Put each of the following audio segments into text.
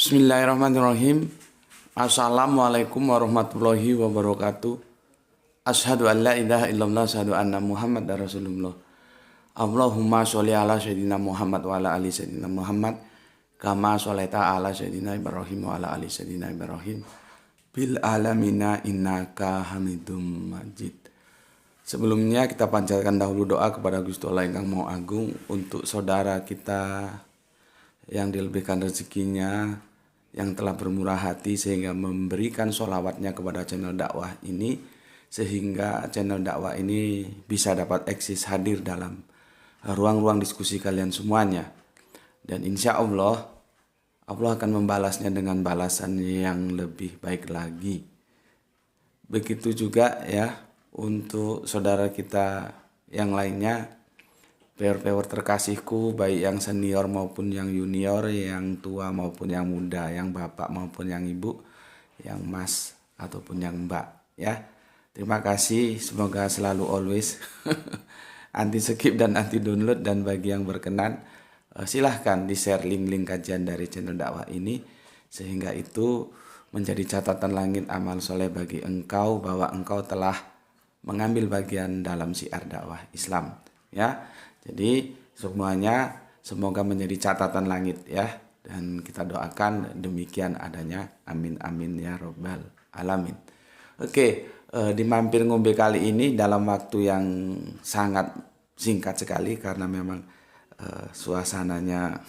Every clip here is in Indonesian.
Bismillahirrahmanirrahim. Assalamualaikum warahmatullahi wabarakatuh. Asyhadu an la ilaha illallah, asyhadu anna Muhammadar Rasulullah. Allahumma sholli ala sayyidina Muhammad wa ala ali sayyidina Muhammad kama sholaita ala sayyidina Ibrahim wa ala ali sayyidina Ibrahim bil alamina innaka Hamidum Majid. Sebelumnya kita panjatkan dahulu doa kepada Gusti Allah yang mau agung untuk saudara kita yang dilebihkan rezekinya, yang telah bermurah hati sehingga memberikan sholawatnya kepada channel dakwah ini, sehingga channel dakwah ini bisa dapat eksis hadir dalam ruang-ruang diskusi kalian semuanya. Dan insya Allah akan membalasnya dengan balasan yang lebih baik lagi. Begitu juga ya untuk saudara kita yang lainnya, pewer-pewer terkasihku, baik yang senior maupun yang junior, yang tua maupun yang muda, yang bapak maupun yang ibu, yang mas ataupun yang mbak ya. Terima kasih, semoga selalu always anti skip dan anti download. Dan bagi yang berkenan, silahkan di-share link-link kajian dari channel dakwah ini, sehingga itu menjadi catatan langit amal soleh bagi engkau bahwa engkau telah mengambil bagian dalam syiar dakwah Islam ya. Jadi semuanya semoga menjadi catatan langit ya, dan kita doakan demikian adanya, amin amin ya robbal alamin. Oke, di mampir ngombe kali ini dalam waktu yang sangat singkat sekali karena memang suasananya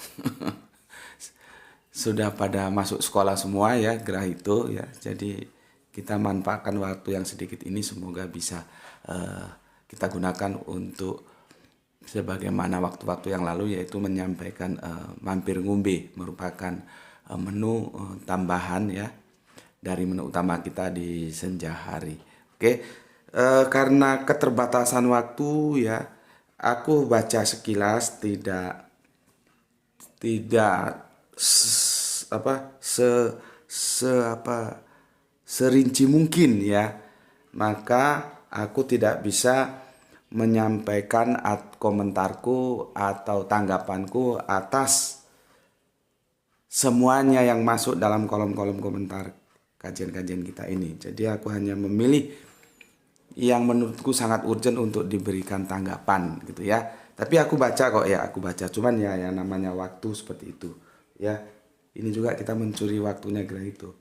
sudah pada masuk sekolah semua ya, gerah itu ya. Jadi kita manfaatkan waktu yang sedikit ini, semoga bisa kita gunakan untuk sebagaimana waktu-waktu yang lalu, yaitu menyampaikan mampir ngombe merupakan menu tambahan ya dari menu utama kita di senja hari. Oke, karena keterbatasan waktu ya, aku baca sekilas tidak serinci mungkin ya, maka aku tidak bisa menyampaikan komentarku atau tanggapanku atas semuanya yang masuk dalam kolom-kolom komentar kajian-kajian kita ini. Jadi aku hanya memilih yang menurutku sangat urgent untuk diberikan tanggapan gitu ya. Tapi aku baca kok ya, aku baca. Cuman ya yang namanya waktu seperti itu ya. Ini juga kita mencuri waktunya gitu.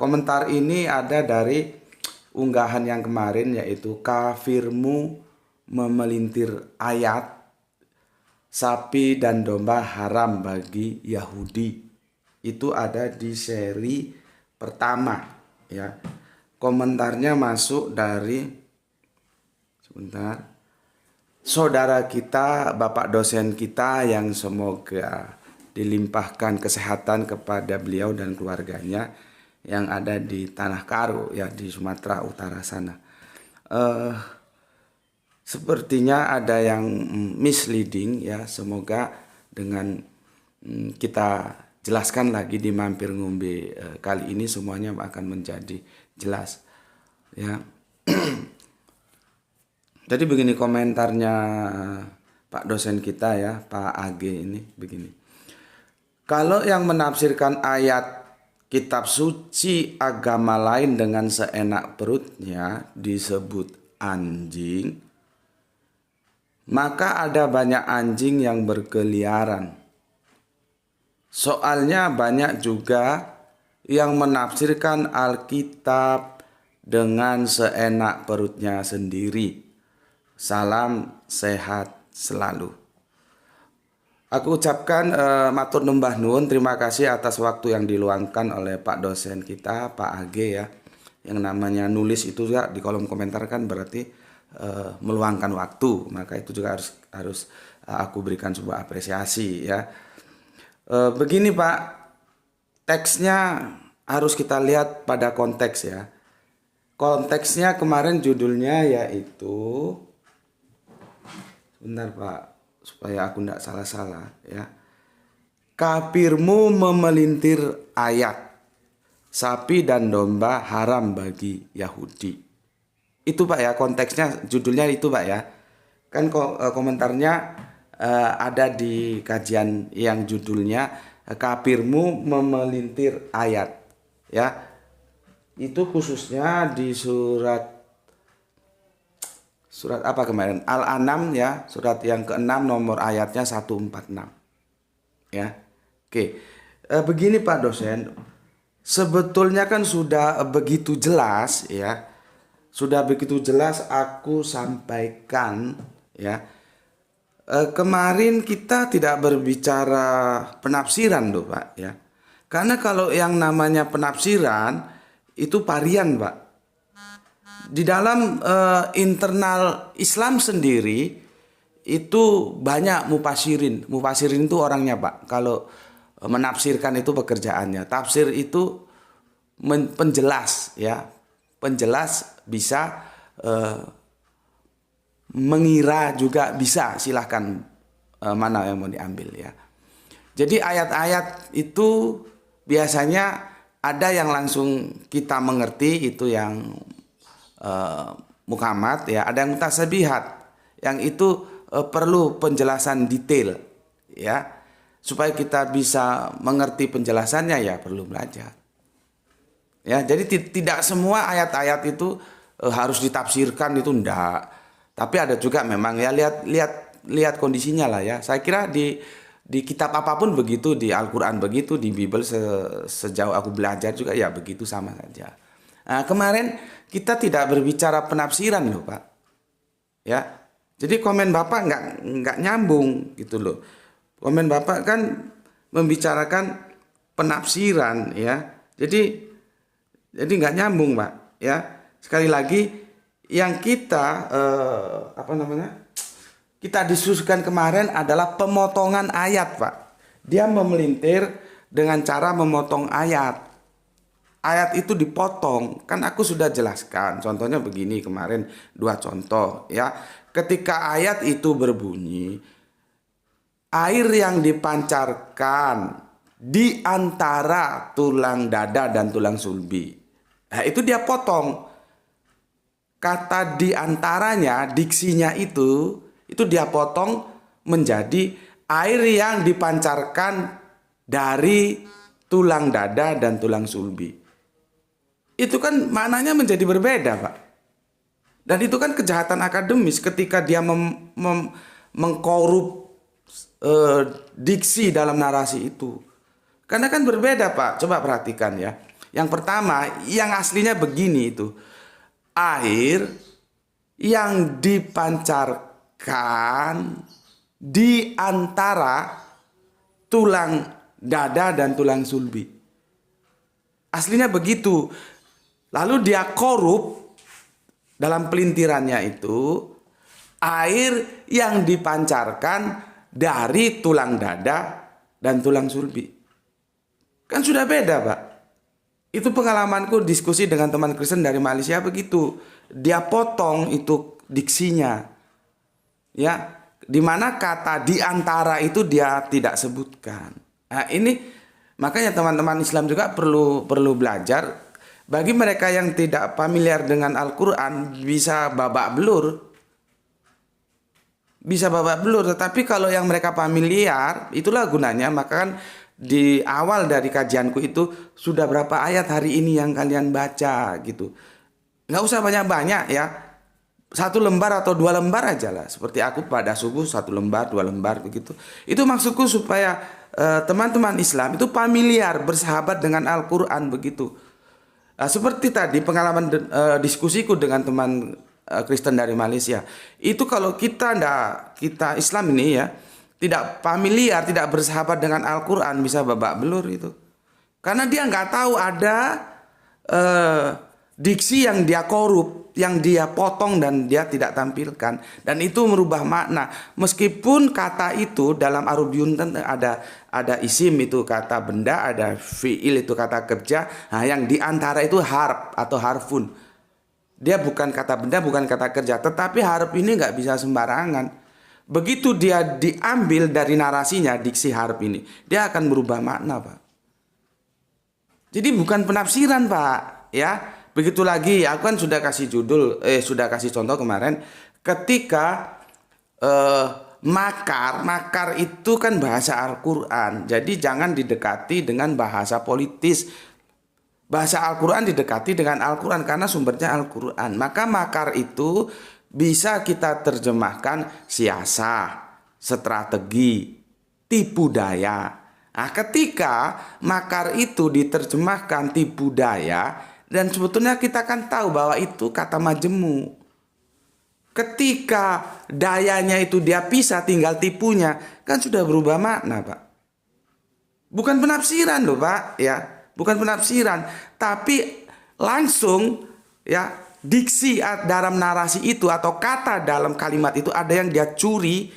Komentar ini ada dari unggahan yang kemarin, yaitu kafirmu memelintir ayat sapi dan domba haram bagi Yahudi. Itu ada di seri pertama ya. Komentarnya masuk dari saudara kita, bapak dosen kita, yang semoga dilimpahkan kesehatan kepada beliau dan keluarganya yang ada di Tanah Karo ya, di Sumatera Utara sana. Sepertinya ada yang misleading ya. Semoga dengan kita jelaskan lagi di mampir ngombe kali ini, semuanya akan menjadi jelas ya. Jadi begini komentarnya Pak dosen kita ya, Pak AG ini begini. Kalau yang menafsirkan ayat kitab suci agama lain dengan seenak perutnya disebut anjing, maka ada banyak anjing yang berkeliaran. Soalnya banyak juga yang menafsirkan Alkitab dengan seenak perutnya sendiri. Salam sehat selalu. Aku ucapkan matur numbah nuwun, terima kasih atas waktu yang diluangkan oleh Pak dosen kita, Pak AG ya. Yang namanya nulis itu juga di kolom komentar kan berarti meluangkan waktu, maka itu juga harus aku berikan sebuah apresiasi ya. Begini Pak, teksnya harus kita lihat pada konteks ya. Konteksnya kemarin judulnya yaitu, sebentar Pak, supaya aku tidak salah-salah ya. Kafirmu memelintir ayat sapi dan domba haram bagi Yahudi. Itu Pak ya, konteksnya judulnya itu Pak ya. Kan komentarnya ada di kajian yang judulnya kafirmu memelintir ayat. Ya, itu khususnya di surat apa kemarin? Al-An'am ya, surat yang ke-6 nomor ayatnya 146. Ya. Oke. Begini Pak dosen, sebetulnya kan sudah begitu jelas ya. Sudah begitu jelas aku sampaikan ya. Kemarin kita tidak berbicara penafsiran loh Pak ya. Karena kalau yang namanya penafsiran itu varian Pak. Di dalam internal Islam sendiri itu banyak mufasirin. Mufasirin itu orangnya Pak. Kalau menafsirkan itu pekerjaannya. Tafsir itu penjelas ya. Penjelas bisa mengira juga bisa, silahkan mana yang mau diambil ya. Jadi ayat-ayat itu biasanya ada yang langsung kita mengerti itu yang mukamat ya, ada yang mutasabihat yang itu perlu penjelasan detail ya, supaya kita bisa mengerti penjelasannya ya perlu belajar ya. Jadi tidak semua ayat-ayat itu harus ditafsirkan itu enggak, tapi ada juga memang ya lihat kondisinya lah ya. Saya kira di kitab apapun begitu, di Al-Quran begitu, di Bible sejauh aku belajar juga ya begitu sama saja. Nah, kemarin kita tidak berbicara penafsiran loh Pak. Ya. Jadi komen Bapak nggak nyambung gitu loh. Komen Bapak kan membicarakan penafsiran ya. Jadi nggak nyambung Pak ya. Sekali lagi yang kita kita diskusikan kemarin adalah pemotongan ayat Pak. Dia memelintir dengan cara memotong ayat. Ayat itu dipotong, kan aku sudah jelaskan. Contohnya begini kemarin 2 contoh ya. Ketika ayat itu berbunyi, air yang dipancarkan di antara tulang dada dan tulang sulbi. Nah, itu dia potong. Kata di antaranya, diksinya itu dia potong menjadi air yang dipancarkan dari tulang dada dan tulang sulbi. Itu kan maknanya menjadi berbeda Pak. Dan itu kan kejahatan akademis ketika dia mengkorup diksi dalam narasi itu. Karena kan berbeda Pak. Coba perhatikan ya. Yang pertama, yang aslinya begini itu. Air yang dipancarkan di antara tulang dada dan tulang sulbi. Aslinya begitu. Lalu dia korup dalam pelintirannya itu air yang dipancarkan dari tulang dada dan tulang sulbi. Kan sudah beda Pak. Itu pengalamanku diskusi dengan teman Kristen dari Malaysia begitu. Dia potong itu diksinya. Ya, dimana kata di antara itu dia tidak sebutkan. Nah, ini makanya teman-teman Islam juga perlu belajar. Bagi mereka yang tidak familiar dengan Al-Quran bisa babak belur. Bisa babak belur. Tetapi kalau yang mereka familiar, itulah gunanya. Maka kan di awal dari kajianku itu sudah berapa ayat hari ini yang kalian baca gitu. Nggak usah banyak-banyak ya. 1 lembar atau 2 lembar aja lah. Seperti aku pada subuh 1 lembar, 2 lembar begitu. Itu maksudku supaya teman-teman Islam itu familiar, bersahabat dengan Al-Quran begitu. Seperti tadi pengalaman diskusiku dengan teman Kristen dari Malaysia. Itu kalau kita Islam ini ya tidak familiar, tidak bersahabat dengan Al-Quran bisa babak belur itu. Karena dia nggak tahu ada diksi yang dia korup, yang dia potong dan dia tidak tampilkan, dan itu merubah makna. Meskipun kata itu dalam Arabiun ada isim itu kata benda, ada fiil itu kata kerja. Nah, yang diantara itu harf atau harfun. Dia bukan kata benda, bukan kata kerja. Tetapi harf ini nggak bisa sembarangan. Begitu dia diambil dari narasinya, diksi harf ini, dia akan merubah makna Pak. Jadi bukan penafsiran Pak, ya. Begitu lagi, aku kan sudah kasih contoh kemarin ketika makar itu kan bahasa Al-Quran. Jadi jangan didekati dengan bahasa politis. Bahasa Al-Quran didekati dengan Al-Quran karena sumbernya Al-Quran. Maka makar itu bisa kita terjemahkan siasat, strategi, tipu daya. Nah, ketika makar itu diterjemahkan tipu daya, dan sebetulnya kita kan tahu bahwa itu kata majemuk. Ketika dayanya itu dia pisah, tinggal tipunya, kan sudah berubah makna, Pak. Bukan penafsiran loh, Pak, ya. Bukan penafsiran, tapi langsung ya diksi dalam narasi itu atau kata dalam kalimat itu ada yang dia curi,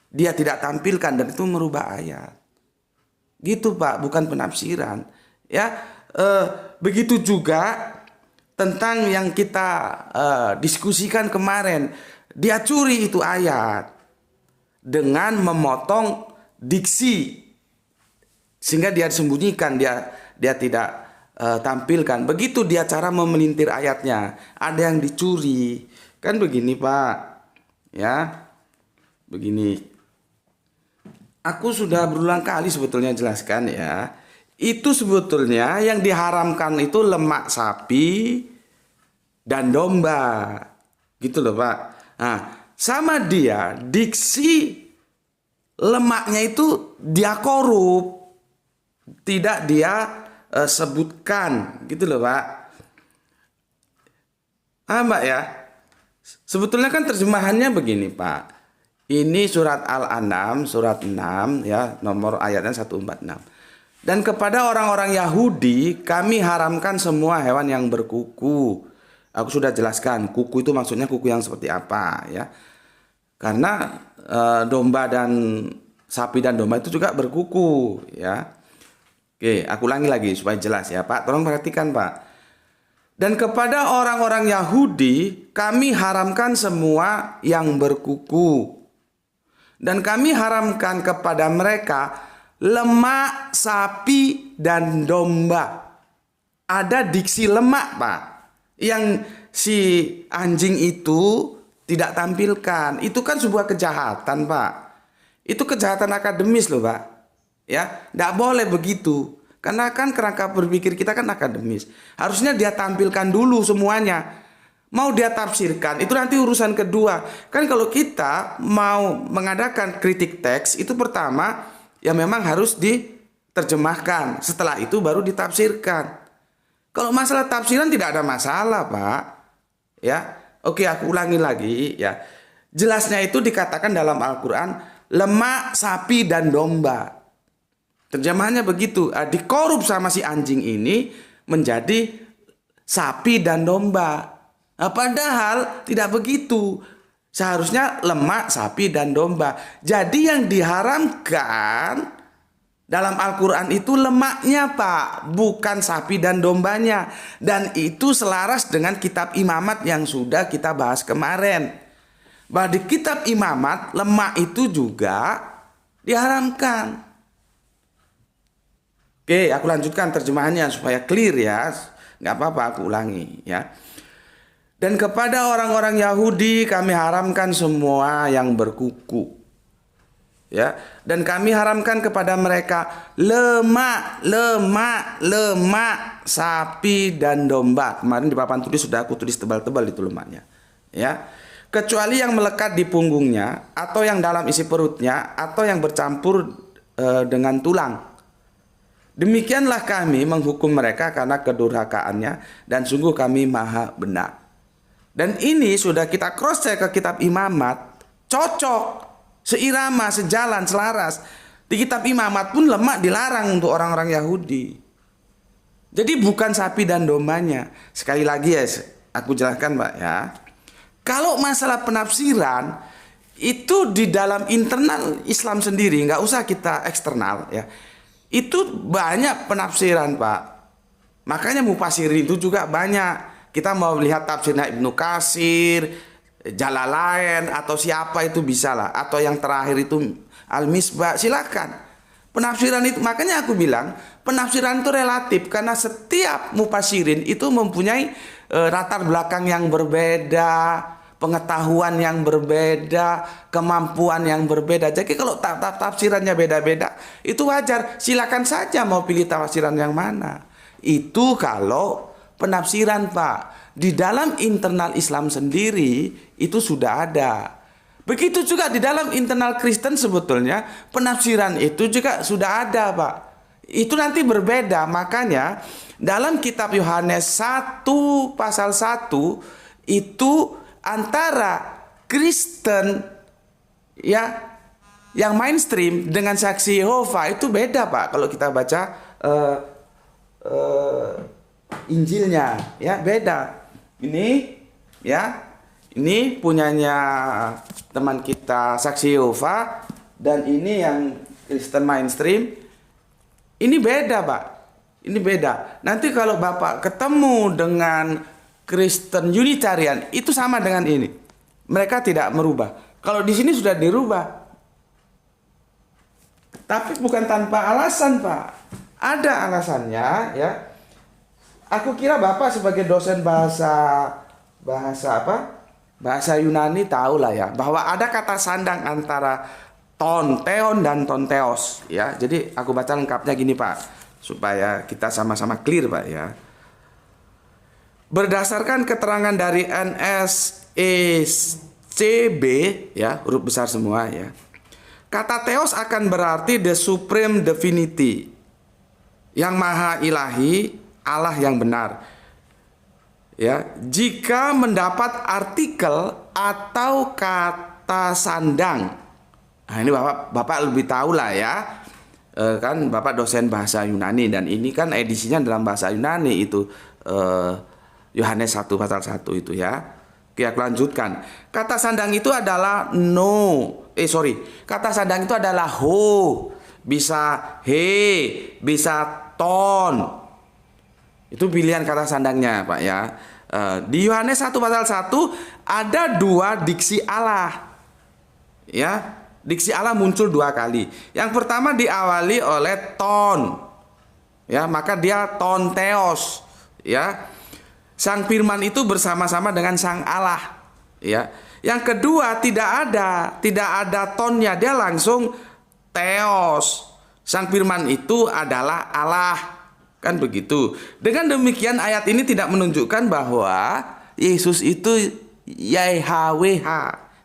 dia tidak tampilkan dan itu merubah ayat. Gitu, Pak, bukan penafsiran. Ya, begitu juga tentang yang kita diskusikan kemarin, dia curi itu ayat dengan memotong diksi sehingga dia sembunyikan, dia tidak tampilkan. Begitu dia cara memelintir ayatnya, ada yang dicuri. Kan begini, Pak. Ya. Begini. Aku sudah berulang kali sebetulnya jelaskan ya. Itu sebetulnya yang diharamkan itu lemak sapi dan domba. Gitu loh, Pak. Nah, sama dia diksi lemaknya itu dia korup. Tidak dia sebutkan, gitu loh, Pak. Mbak ya. Sebetulnya kan terjemahannya begini, Pak. Ini surat Al-An'am, surat 6 ya, nomor ayatnya 146. Dan kepada orang-orang Yahudi kami haramkan semua hewan yang berkuku. Aku sudah jelaskan, kuku itu maksudnya kuku yang seperti apa ya. Karena domba dan sapi dan domba itu juga berkuku ya. Oke, aku ulangi lagi supaya jelas ya, Pak. Tolong perhatikan, Pak. Dan kepada orang-orang Yahudi kami haramkan semua yang berkuku. Dan kami haramkan kepada mereka lemak sapi dan domba. Ada diksi lemak, Pak, yang si anjing itu tidak tampilkan. Itu kan sebuah kejahatan, Pak. Itu kejahatan akademis loh, Pak. Ya, tidak boleh begitu. Karena kan kerangka berpikir kita kan akademis. Harusnya dia tampilkan dulu semuanya. Mau dia tafsirkan, itu nanti urusan kedua. Kan kalau kita mau mengadakan kritik teks, itu pertama ya memang harus diterjemahkan. Setelah itu baru ditafsirkan. Kalau masalah tafsiran tidak ada masalah, Pak. Ya, oke, aku ulangi lagi ya. Jelasnya itu dikatakan dalam Al-Quran lemak sapi dan domba. Terjemahannya begitu, dikorup sama si anjing ini menjadi sapi dan domba. Nah, padahal tidak begitu. Seharusnya lemak sapi dan domba. Jadi yang diharamkan dalam Al-Quran itu lemaknya, Pak, bukan sapi dan dombanya. Dan itu selaras dengan kitab imamat yang sudah kita bahas kemarin. Bahwa di kitab imamat lemak itu juga diharamkan. Oke, aku lanjutkan terjemahannya supaya clear ya. Nggak apa-apa, aku ulangi ya. Dan kepada orang-orang Yahudi kami haramkan semua yang berkuku. Ya, dan kami haramkan kepada mereka lemak sapi dan domba. Kemarin di papan tulis sudah aku tulis tebal-tebal itu lemaknya. Ya. Kecuali yang melekat di punggungnya atau yang dalam isi perutnya atau yang bercampur dengan tulang. Demikianlah kami menghukum mereka karena kedurhakaannya dan sungguh kami maha benar. Dan ini sudah kita cross check ke kitab imamat, cocok, seirama, sejalan, selaras. Di kitab imamat pun lemak dilarang untuk orang-orang Yahudi. Jadi bukan sapi dan dombanya. Sekali lagi ya, aku jelaskan, Pak ya. Kalau masalah penafsiran itu di dalam internal Islam sendiri, nggak usah kita eksternal ya. Itu banyak penafsiran, Pak. Makanya mufasirin itu juga banyak. Kita mau lihat tafsirnya Ibnu Katsir, Jalalain atau siapa itu bisa lah. Atau yang terakhir itu Al-Misbah, silakan. Penafsiran itu, makanya aku bilang penafsiran itu relatif karena setiap mufasirin itu mempunyai latar belakang yang berbeda, pengetahuan yang berbeda, kemampuan yang berbeda. Jadi kalau tafsirannya beda-beda, itu wajar. Silakan saja mau pilih tafsiran yang mana. Itu kalau penafsiran, Pak. Di dalam internal Islam sendiri itu sudah ada. Begitu juga di dalam internal Kristen sebetulnya penafsiran itu juga sudah ada, Pak. Itu nanti berbeda. Makanya dalam kitab Yohanes 1 pasal 1 itu antara Kristen ya yang mainstream dengan saksi Yehova itu beda, Pak. Kalau kita baca Injilnya ya beda. Ini ya, ini punyanya teman kita saksi Yehova dan ini yang Kristen mainstream. Ini beda, Pak. Ini beda. Nanti kalau Bapak ketemu dengan Kristen Unitarian itu sama dengan ini. Mereka tidak merubah. Kalau di sini sudah dirubah. Tapi bukan tanpa alasan, Pak. Ada alasannya ya. Aku kira Bapak sebagai dosen bahasa apa? Bahasa Yunani tahu lah ya bahwa ada kata sandang antara tonteon dan tonteos ya. Jadi aku baca lengkapnya gini, Pak, supaya kita sama-sama clear, Pak ya. Berdasarkan keterangan dari NSECB ya, huruf besar semua ya. Kata theos akan berarti the supreme divinity, yang maha ilahi, Allah yang benar. Ya, jika mendapat artikel atau kata sandang. Nah, ini Bapak lebih tahu lah ya. Kan Bapak dosen bahasa Yunani dan ini kan edisinya dalam bahasa Yunani itu Yohanes 1 pasal 1 itu ya. Oke, aku lanjutkan. Kata sandang itu adalah Kata sandang itu adalah ho, bisa he, bisa ton. Itu pilihan kata sandangnya, Pak ya. Di Yohanes 1 pasal 1 ada dua diksi Allah. Ya, diksi Allah muncul dua kali. Yang pertama diawali oleh ton. Ya, maka dia ton theos, ya. Sang firman itu bersama-sama dengan sang Allah, ya. Yang kedua tidak ada tonnya, dia langsung theos. Sang firman itu adalah Allah. Kan begitu. Dengan demikian ayat ini tidak menunjukkan bahwa Yesus itu YHWH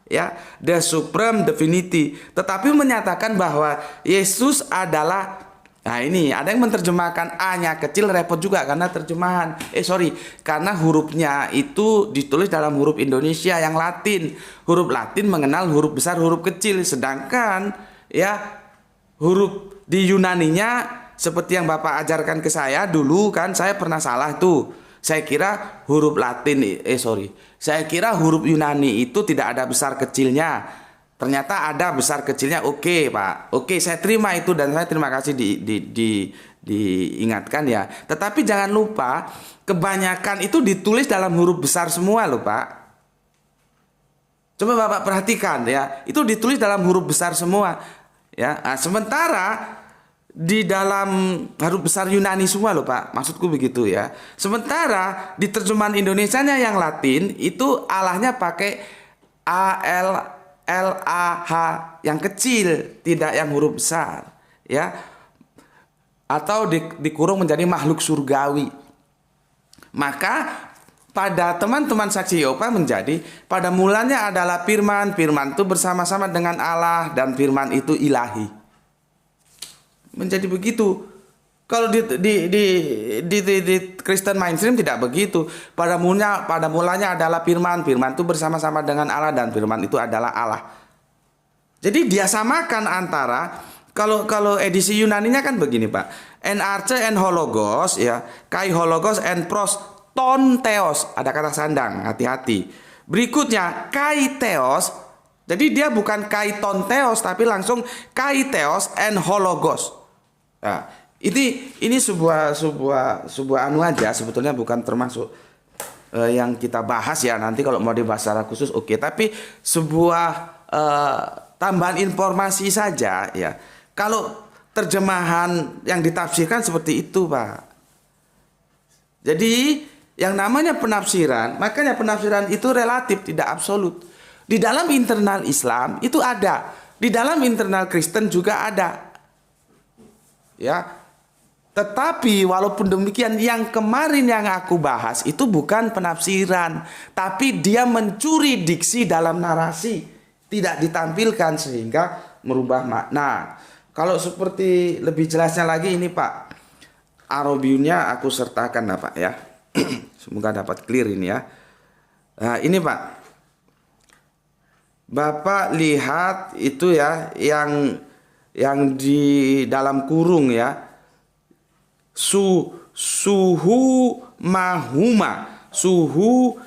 ya, the supreme divinity, tetapi menyatakan bahwa Yesus adalah, nah ini ada yang menerjemahkan A-nya kecil, repot juga karena terjemahan karena hurufnya itu ditulis dalam huruf Indonesia yang Latin. Huruf Latin mengenal huruf besar, huruf kecil, sedangkan ya huruf di Yunaninya seperti yang Bapak ajarkan ke saya dulu kan, saya pernah salah tuh. Saya kira huruf Latin, saya kira huruf Yunani itu tidak ada besar kecilnya. Ternyata ada besar kecilnya. Oke, Pak. Oke, saya terima itu dan saya terima kasih diingatkan ya. Tetapi jangan lupa, kebanyakan itu ditulis dalam huruf besar semua loh, Pak. Coba Bapak perhatikan ya, itu ditulis dalam huruf besar semua. Ya, nah, sementara di dalam huruf besar Yunani semua loh, Pak. Maksudku begitu ya. Sementara di terjemahan Indonesianya yang Latin itu Allahnya pakai ALLAH yang kecil, tidak yang huruf besar, ya. Atau dikurung menjadi makhluk surgawi. Maka pada teman-teman saksi Yehova menjadi pada mulanya adalah firman, firman itu bersama-sama dengan Allah dan firman itu ilahi. Menjadi begitu. Kalau di Kristen mainstream tidak begitu. Pada mulanya adalah firman, firman itu bersama-sama dengan Allah dan firman itu adalah Allah. Jadi dia samakan antara kalau edisi Yunaninya kan begini, Pak. NRC and hologos ya, kai hologos and pros ton theos, ada kata sandang, hati-hati. Berikutnya kai theos. Jadi dia bukan kai ton theos tapi langsung kai theos and hologos. Nah, ini sebuah anu aja, sebetulnya bukan termasuk yang kita bahas ya. Nanti kalau mau dibahas secara khusus oke. Tapi sebuah tambahan informasi saja ya. Kalau terjemahan yang ditafsirkan seperti itu, Pak. Jadi Yang namanya penafsiran, makanya penafsiran itu relatif, tidak absolut. Di dalam internal Islam itu ada, di dalam internal Kristen juga ada. Ya. Tetapi walaupun demikian, yang kemarin yang aku bahas itu bukan penafsiran, tapi dia mencuri diksi dalam narasi, tidak ditampilkan sehingga merubah makna. Kalau seperti lebih jelasnya lagi ini Pak, Arabiunnya aku sertakan lah Pak ya. Semoga dapat clear ini ya. Nah ini Pak, Bapak lihat itu ya, yang di dalam kurung ya, suhu mahuma, syuhu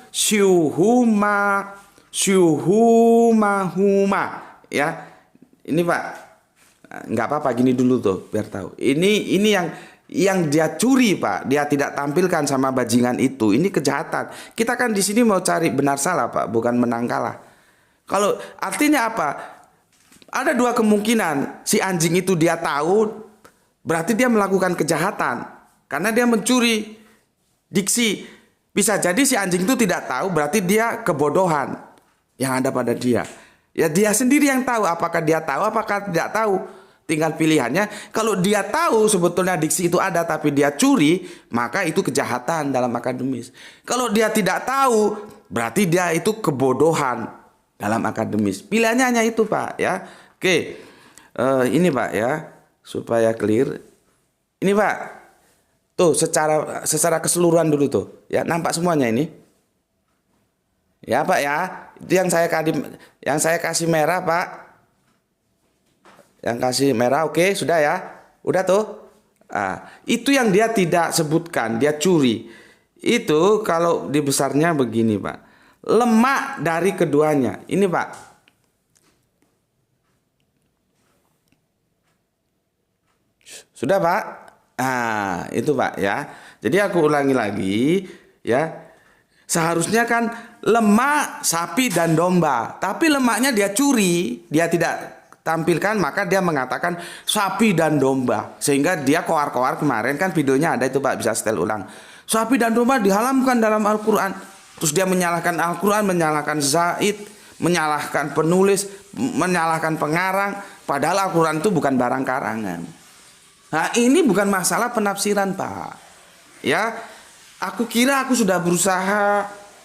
mahuma ya. Ini Pak, nggak apa-apa gini dulu tuh biar tahu. Ini yang dia curi Pak, dia tidak tampilkan sama bajingan itu. Ini kejahatan. Kita kan di sini mau cari benar salah Pak, bukan menang kalah. Kalau artinya apa? Ada dua kemungkinan. Si anjing itu dia tahu, berarti dia melakukan kejahatan karena dia mencuri diksi. Bisa jadi si anjing itu tidak tahu, berarti dia kebodohan yang ada pada dia. Ya dia sendiri yang tahu apakah dia tahu apakah tidak tahu. Tinggal pilihannya. Kalau dia tahu sebetulnya diksi itu ada tapi dia curi, maka itu kejahatan dalam akademis. Kalau dia tidak tahu, berarti dia itu kebodohan dalam akademis. Pilihannya hanya itu Pak ya. Oke, ini Pak ya, supaya clear. Ini Pak, tuh secara keseluruhan dulu tuh, ya nampak semuanya ini. Ya Pak ya, itu yang saya kasih merah Pak. Yang kasih merah, oke, sudah ya. Udah tuh. Nah, itu yang dia tidak sebutkan, dia curi. Itu kalau dibesarnya begini, Pak. Lemak dari keduanya. Ini, Pak. Sudah, Pak? Nah, itu, Pak, ya. Jadi aku ulangi lagi, ya. Seharusnya kan lemak sapi dan domba, tapi lemaknya dia curi, dia tidak tampilkan, maka dia mengatakan sapi dan domba, sehingga dia koar-koar. Kemarin kan videonya ada itu Pak, bisa setel ulang. Sapi dan domba diharamkan dalam Al-Quran. Terus dia menyalahkan Al-Quran, menyalahkan Zaid, menyalahkan penulis, menyalahkan pengarang, padahal Al-Quran itu bukan barang karangan. Nah ini bukan masalah penafsiran Pak. Ya, aku kira aku sudah berusaha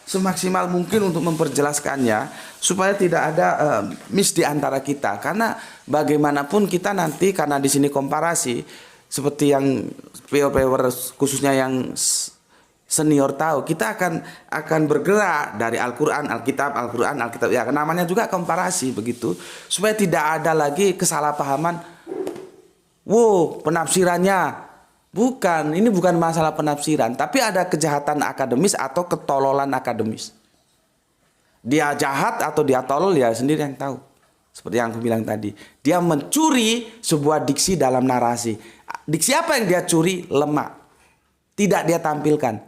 semaksimal mungkin untuk memperjelaskannya supaya tidak ada miss di antara kita, karena bagaimanapun kita nanti, karena di sini komparasi seperti yang viewer khususnya yang senior tahu, kita akan bergerak dari Al-Quran, Alkitab, Al-Quran, Alkitab, ya namanya juga komparasi begitu, supaya tidak ada lagi kesalahpahaman. Wow, penafsirannya bukan, ini bukan masalah penafsiran, tapi ada kejahatan akademis atau ketololan akademis. Dia jahat atau dia tolol, ya sendiri yang tahu. Seperti yang aku bilang tadi, dia mencuri sebuah diksi dalam narasi. Diksi apa yang dia curi? Lemak. Tidak dia tampilkan.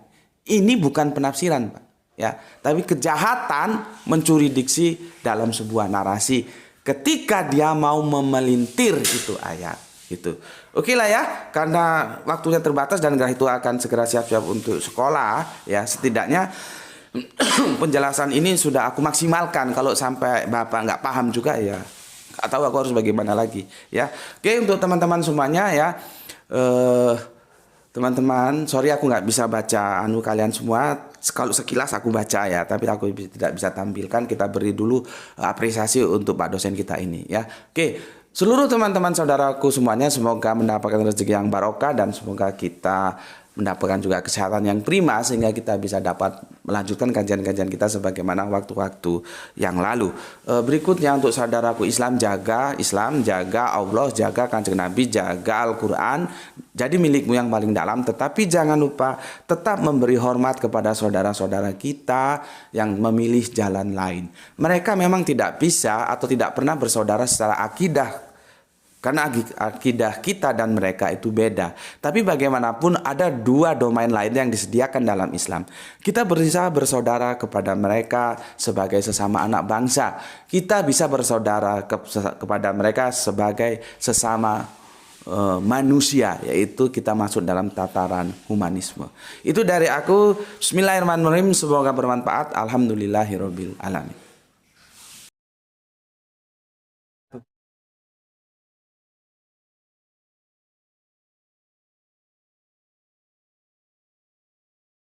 Ini bukan penafsiran, Pak. Ya, tapi kejahatan mencuri diksi dalam sebuah narasi. Ketika dia mau memelintir itu ayat. Gitu. Oke lah ya, karena waktunya terbatas dan Gerah itu akan segera siap-siap untuk sekolah, ya setidaknya penjelasan ini sudah aku maksimalkan. Kalau sampai Bapak nggak paham juga ya, nggak tahu aku harus bagaimana lagi ya. Oke, untuk teman-teman semuanya ya, teman-teman, sorry aku nggak bisa baca kalian semua. Kalau sekilas aku baca ya, tapi aku tidak bisa tampilkan. Kita beri dulu apresiasi untuk Pak dosen kita ini ya. Oke. Seluruh teman-teman saudaraku semuanya semoga mendapatkan rezeki yang barokah dan semoga kita mendapatkan juga kesehatan yang prima sehingga kita bisa dapat melanjutkan kajian-kajian kita sebagaimana waktu-waktu yang lalu. Berikutnya untuk saudaraku Islam, jaga Allah, jaga Kanjeng Nabi, jaga Al-Quran, jadi milikmu yang paling dalam. Tetapi jangan lupa tetap memberi hormat kepada saudara-saudara kita yang memilih jalan lain. Mereka memang tidak bisa atau tidak pernah bersaudara secara akidah, karena akidah kita dan mereka itu beda. Tapi bagaimanapun ada dua domain lain yang disediakan dalam Islam. Kita bisa bersaudara kepada mereka sebagai sesama anak bangsa. Kita bisa bersaudara kepada mereka sebagai sesama manusia, yaitu kita masuk dalam tataran humanisme. Itu dari aku. Bismillahirrahmanirrahim, semoga bermanfaat. Alhamdulillahirabbil alamin.